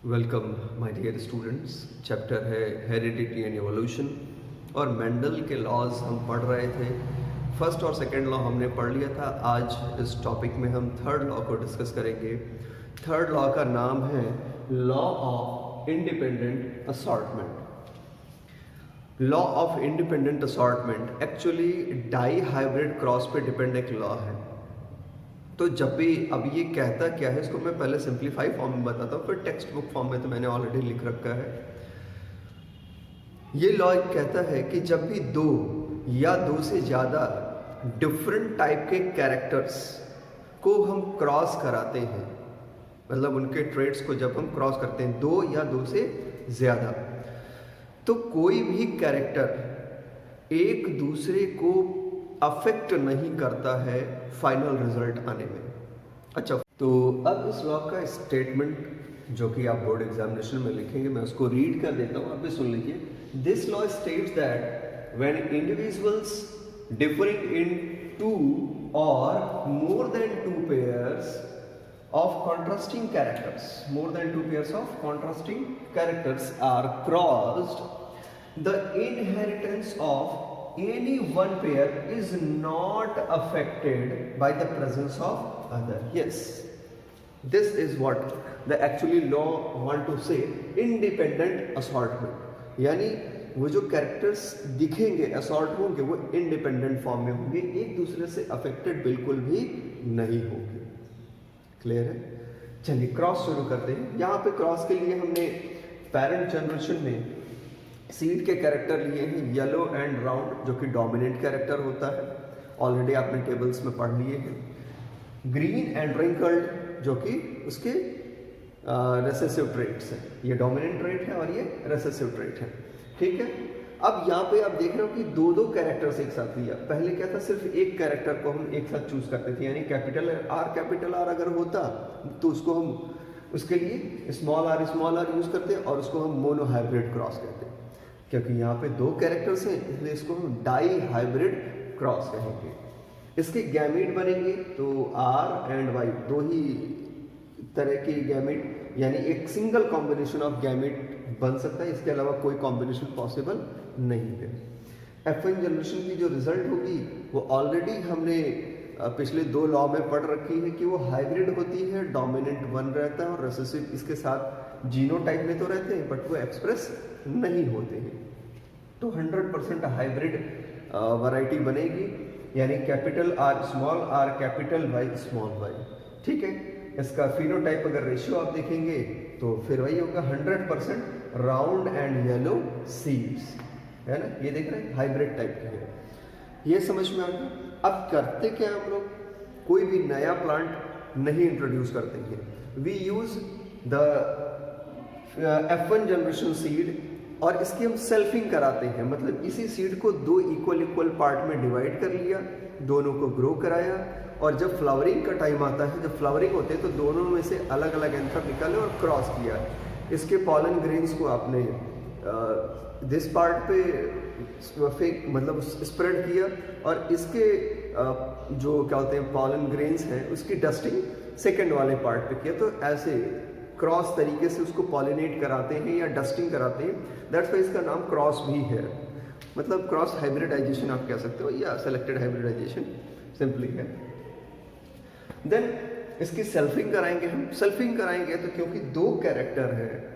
Welcome my dear students. Chapter है heredity and evolution और Mendel के लॉज हम पढ़ रहे थे। फर्स्ट और सेकंड लॉ हमने पढ़ लिया था। आज इस टॉपिक में हम थर्ड लॉ को डिस्कस करेंगे। थर्ड लॉ का नाम है law of independent assortment. Law of independent assortment actually dihybrid cross पे डिपेंड एक लॉ है। तो जब भी अब ये कहता क्या है, इसको मैं पहले सिंप्लीफाई फॉर्म में बताता हूँ, फिर टेक्स्ट बुक फॉर्म में तो मैंने ऑलरेडी लिख रखा है। ये लॉ कहता है कि जब भी दो या दो से ज़्यादा डिफरेंट टाइप के कैरेक्टर्स को हम क्रॉस कराते हैं, मतलब उनके ट्रेड्स को जब हम क्रॉस करते हैं दो या दो से ज़्यादा, तो कोई भी कैरेक्टर एक दूसरे को अफेक्ट नहीं करता है फाइनल रिजल्ट आने में। अच्छा, तो अब इस लॉ का स्टेटमेंट जो कि आप बोर्ड एग्जामिनेशन में लिखेंगे, मैं उसको रीड कर देता हूँ, आप भी सुन लीजिए। This law states that when individuals differing in two और more than two pairs of contrasting characters, more than two pairs of contrasting characters are crossed, the inheritance of any one pair is not affected by the presence of other. Yes, this is what the actually law want to say, independent assortment। यानी वो जो characters दिखेंगे, assort होंगे, वो independent form में होंगे, एक दूसरे से अफेक्टेड बिल्कुल भी नहीं होंगे। क्लियर है? चलिए क्रॉस शुरू करते हैं। यहाँ पे क्रॉस के लिए हमने पेरेंट जनरेशन में सीड के कैरेक्टर लिए हैं येलो एंड राउंड, जो कि डोमिनेंट कैरेक्टर होता है, ऑलरेडी आपने टेबल्स में पढ़ लिए हैं। ग्रीन एंड रिंकल्ड, जो कि उसके रेसेसिव ट्रेट्स हैं। ये डोमिनेंट ट्रेट है और ये रेसेसिव ट्रेट है। ठीक है, अब यहाँ पे आप देख रहे हो कि दो दो कैरेक्टर्स एक साथ लिया। पहले क्या था, सिर्फ एक कैरेक्टर को हम एक साथ चूज करते थे, यानी कैपिटल आर अगर होता तो उसको हम उसके लिए स्मॉल आर यूज करते और उसको हम मोनो हाइब्रिड क्रॉस कहते हैं। क्योंकि यहाँ पे दो कैरेक्टर्स हैं, इसलिए इसको हम डाई हाइब्रिड क्रॉस कहेंगे। इसके गैमीट बनेंगे तो आर एंड वाई, दो ही तरह के गैमीट, यानी एक सिंगल कॉम्बिनेशन ऑफ गैमीट बन सकता है, इसके अलावा कोई कॉम्बिनेशन पॉसिबल नहीं है। F1 जनरेशन की जो रिजल्ट होगी वो ऑलरेडी हमने पिछले दो लॉ में पढ़ रखी है कि वो हाइब्रिड होती है, डोमिनेंट वन रहता है और रिसेसिव इसके साथ जीनोटाइप में तो रहते हैं बट वो एक्सप्रेस नहीं होते हैं। तो 100% हाइब्रिड वैरायटी बनेगी, यानी capital R capital Y small Y. ठीक है, इसका फिनोटाइप अगर रेशियो आप देखेंगे तो फिर वही होगा 100% राउंड एंड येलो सीड्स, है ना। ये देख रहे हैं, हाइब्रिड टाइप के है। ये समझ में आ गया। अब करते क्या हम लोग, कोई भी नया प्लांट नहीं इंट्रोड्यूस करते हैं। We use the F1 generation seed और इसकी हम सेल्फिंग कराते हैं, मतलब इसी सीड को दो इक्वल पार्ट में डिवाइड कर लिया, दोनों को ग्रो कराया, और जब फ्लावरिंग का टाइम आता है, जब फ्लावरिंग होते हैं तो दोनों में से अलग अलग एंथर निकाले और क्रॉस किया। इसके पॉलन ग्रेन्स को आपने दिस पार्ट पे फेंक, मतलब स्प्रेड किया, और इसके जो क्या होते हैं पॉलन ग्रेन्स हैं उसकी डस्टिंग सेकंड वाले पार्ट पे किया। तो ऐसे क्रॉस तरीके से उसको पॉलिनेट कराते हैं या डस्टिंग कराते हैं। दैट्स वाई इसका नाम क्रॉस भी है, मतलब क्रॉस हाइब्रिडाइजेशन आप कह सकते हो या सेलेक्टेड हाइब्रिडाइजेशन सिंपली है। देन इसकी सेल्फिंग कराएंगे हम। सेल्फिंग कराएंगे तो क्योंकि दो कैरेक्टर है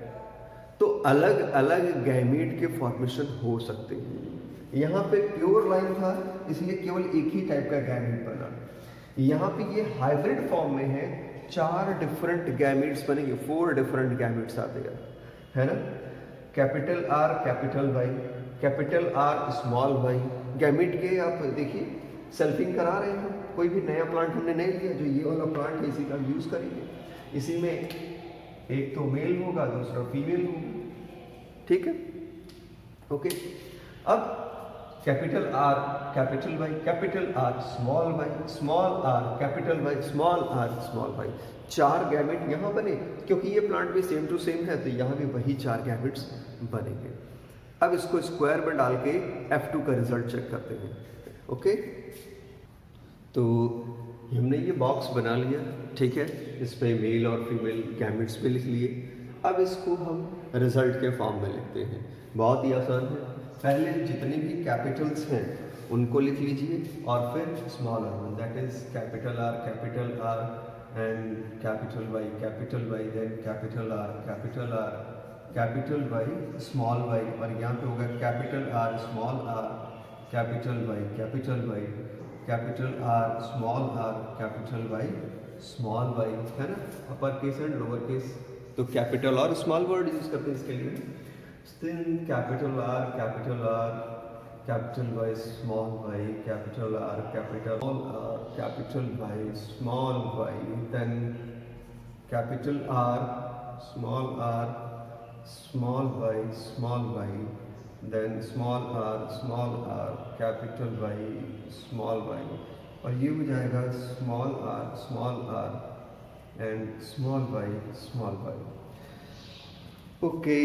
तो अलग अलग गैमीट के फॉर्मेशन हो सकते हैं। यहाँ पे प्योर लाइन था इसलिए केवल एक ही टाइप का गैमीट बना। यहाँ पे ये हाइब्रिड फॉर्म में है, 4 डिफरेंट गैमीट्स बनेंगे, 4 डिफरेंट गैमीट्स आते हैं, है ना। Capital R capital Y, capital R small Y. Gamete के आप देखिए सेल्फिंग करा रहे हैं। कोई भी नया प्लांट हमने नहीं लिया, जो ये वाला प्लांट है इसी का यूज करेंगे। इसी में एक तो मेल होगा, दूसरा फीमेल होगा। ठीक है, ओके। अब capital R capital Y, capital R small Y, small R capital Y, small R small Y. 4 gamete यहाँ बने, क्योंकि ये प्लांट भी सेम टू सेम है तो यहाँ भी वही 4 गैमेट्स बनेंगे। अब इसको स्क्वायर में डाल के F2 का रिजल्ट चेक करते हैं। ओके, तो हमने ये बॉक्स बना लिया, ठीक है। इस पे मेल और फीमेल गैमेट्स पे लिख लिए। अब इसको हम रिजल्ट के फॉर्म में लिखते हैं, बहुत ही आसान है। पहले जितने भी कैपिटल्स हैं उनको लिख लीजिए और फिर small R, that is capital R and capital Y, then capital R, capital Y, small Y, और यहाँ पे होगा capital R, small R, capital Y, capital R, small R, capital Y, small Y, है ना, upper case and lower case. तो capital और small word use करते हैं इसके लिए। Then capital R, capital Y, small Y, capital R, capital Y, small Y, then capital R, small Y, then small R, capital Y, small Y, और ये हो जाएगा small R and small Y. Okay,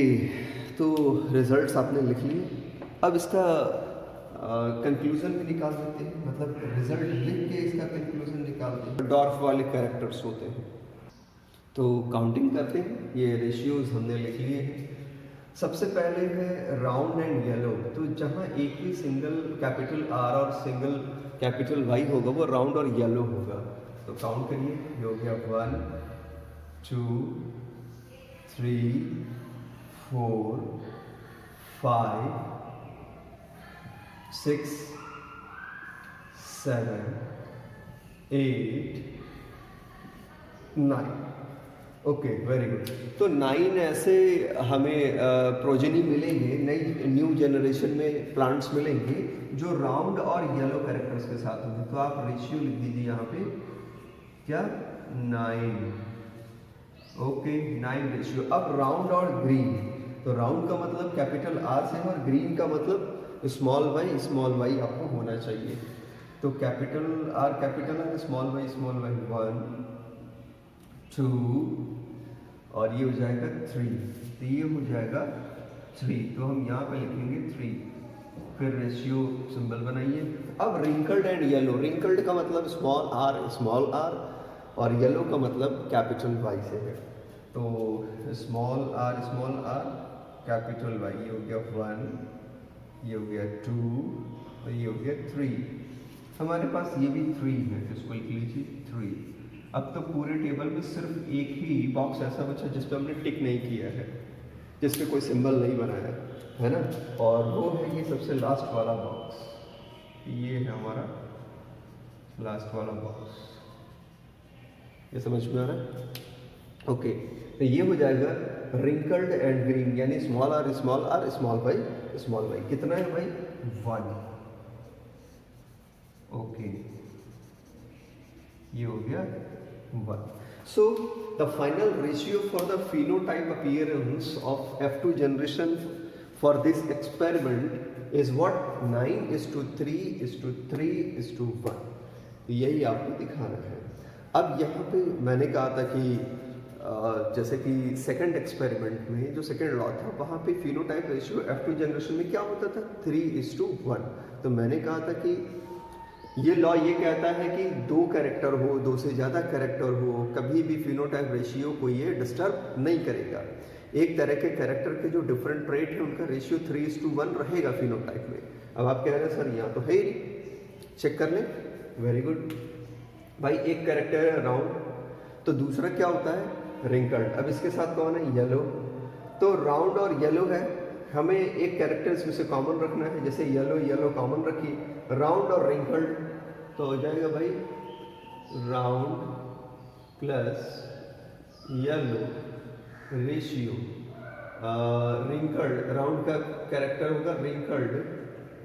तो results आपने लिख लिए। अब इसका कंक्लूजन भी निकाल देते हैं, मतलब रिजल्ट लिख के इसका कंक्लूजन निकालते हैं। डॉर्फ वाले कैरेक्टर्स होते हैं, तो काउंटिंग करते हैं। ये रेशियोज हमने लिख लिए हैं। सबसे पहले है राउंड एंड येलो, तो जहाँ एक ही सिंगल कैपिटल आर और सिंगल कैपिटल वाई होगा वो राउंड और येलो होगा। तो काउंट करिए, ये हो गया 1 2 3 4 5 6 7 8 9। Okay, very good. तो 9 ऐसे हमें प्रोजेनी मिलेंगे, नई न्यू जनरेशन में प्लांट्स मिलेंगे जो राउंड और येलो कैरेक्टर्स के साथ होंगे। तो आप रेशियो लिख दीजिए यहाँ पे, क्या, 9। Okay, 9 ratio. अब राउंड और ग्रीन, तो राउंड का मतलब कैपिटल आर से और ग्रीन का मतलब स्मॉल वाई आपको होना चाहिए। तो कैपिटल आर, स्मॉल वाई 1 2, और ये हो जाएगा 3, तो ये हो जाएगा 3, तो हम यहाँ पे लिखेंगे 3। फिर रेशियो सिंबल बनाइए। अब रिंकल्ड एंड येलो, रिंकल्ड का मतलब स्मॉल आर और येलो का मतलब कैपिटल वाई से है। तो स्मॉल आर, कैपिटल वाई, ये हो गया 1, ये हो गया 2, और ये हो गया 3। हमारे पास ये भी 3 है, इसको लिख लीजिए 3। अब तो पूरे टेबल में सिर्फ एक ही बॉक्स ऐसा बचा जिस पे हमने टिक नहीं किया है, जिस पे कोई सिंबल नहीं बनाया है ना, और वो है ये सबसे लास्ट वाला बॉक्स। ये है हमारा लास्ट वाला बॉक्स, ये समझ में आ रहा है? ओके, तो ये हो जाएगा रिंकल्ड एंड ग्रीन, यानी स्मॉल आर, स्मॉल वाई। कितना है भाई? 1। ओके, ये हो गया 1. So the final ratio for the phenotype appearance of F2 generation for this experiment is what? 9:3:3:1. यही आपको दिखाना है। अब यहाँ पे मैंने कहा था कि जैसे कि सेकंड एक्सपेरिमेंट में जो सेकंड लॉ था वहाँ पे फिनोटाइप रेशियो F2 जनरेशन में क्या होता था? 3:1। तो मैंने कहा था कि ये लॉ ये कहता है कि 2 कैरेक्टर हो, 2 से ज़्यादा कैरेक्टर हो, कभी भी फिनोटाइप रेशियो को ये डिस्टर्ब नहीं करेगा। एक तरह के कैरेक्टर के जो डिफरेंट ट्रेट है उनका रेशियो 3:1 रहेगा फिनोटाइप में। अब आप कह रहे हैं सर यहाँ तो है ही, चेक कर लें। वेरी गुड भाई, एक कैरेक्टर है राउंड, तो दूसरा क्या होता है? रिंकल्ड। अब इसके साथ कौन है? येलो। तो राउंड और येलो है, हमें एक कैरेक्टर इसमें से कॉमन रखना है, जैसे येलो कॉमन रखिए, राउंड और रिंकल्ड, तो हो जाएगा भाई round plus yellow ratio wrinkled. Round का कैरेक्टर होगा रिंकल्ड,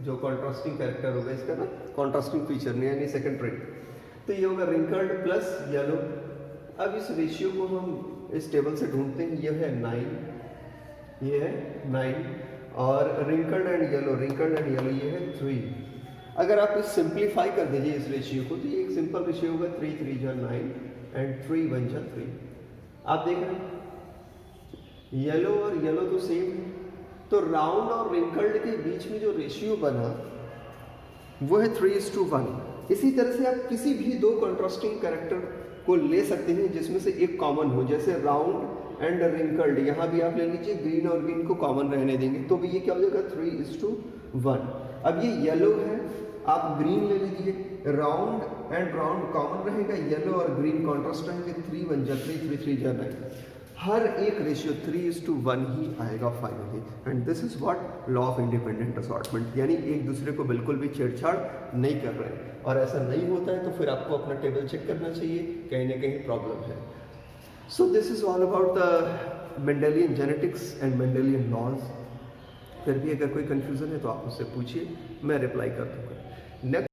जो कॉन्ट्रास्टिंग कैरेक्टर होगा इसका ना, कॉन्ट्रास्टिंग फीचर नहीं, यानी सेकंड ट्रेट। तो ये होगा रिंकल्ड प्लस येलो। अब इस रेशियो को हम इस टेबल से ढूंढते हैं, ये है 9, ये है 9, और रिंकल्ड एंड येलो ये है 3। अगर आप इस सिंप्लीफाई कर दीजिए इस रेशियो को, तो ये एक सिंपल रेशियो होगा 3 3 जा 9 एंड 3 1 जा 3। आप देख रहे हैं येलो और येलो तो सेम है, तो राउंड और रिंकल्ड के बीच में जो रेशियो बना वो है 3:1। इसी तरह से आप किसी भी 2 कंट्रास्टिंग कैरेक्टर को ले सकते हैं जिसमें से एक कॉमन हो, जैसे राउंड एंड रिंकल्ड, यहाँ भी आप ले लीजिए ग्रीन और ग्रीन को कॉमन रहने देंगे, तो भी ये क्या हो जाएगा 3:1। अब ये येलो है, आप ग्रीन ले लीजिए, राउंड एंड राउंड कॉमन रहेगा, येलो और ग्रीन कॉन्ट्रास्ट रहेंगे, 3 1 जा 3 3 3 जा 9, हर एक रेशियो 3:1 ही आएगा finally. And this is what law of independent assortment, यानी एक दूसरे को बिल्कुल भी छेड़छाड़ नहीं कर रहे हैं। और ऐसा नहीं होता है तो फिर आपको अपना टेबल चेक करना चाहिए, कहीं ना कहीं प्रॉब्लम है। So this is all about the Mendelian genetics and Mendelian laws. फिर भी अगर कोई कन्फ्यूज़न है तो आप मुझसे पूछिए, मैं रिप्लाई कर दूंगा। नेक्स्ट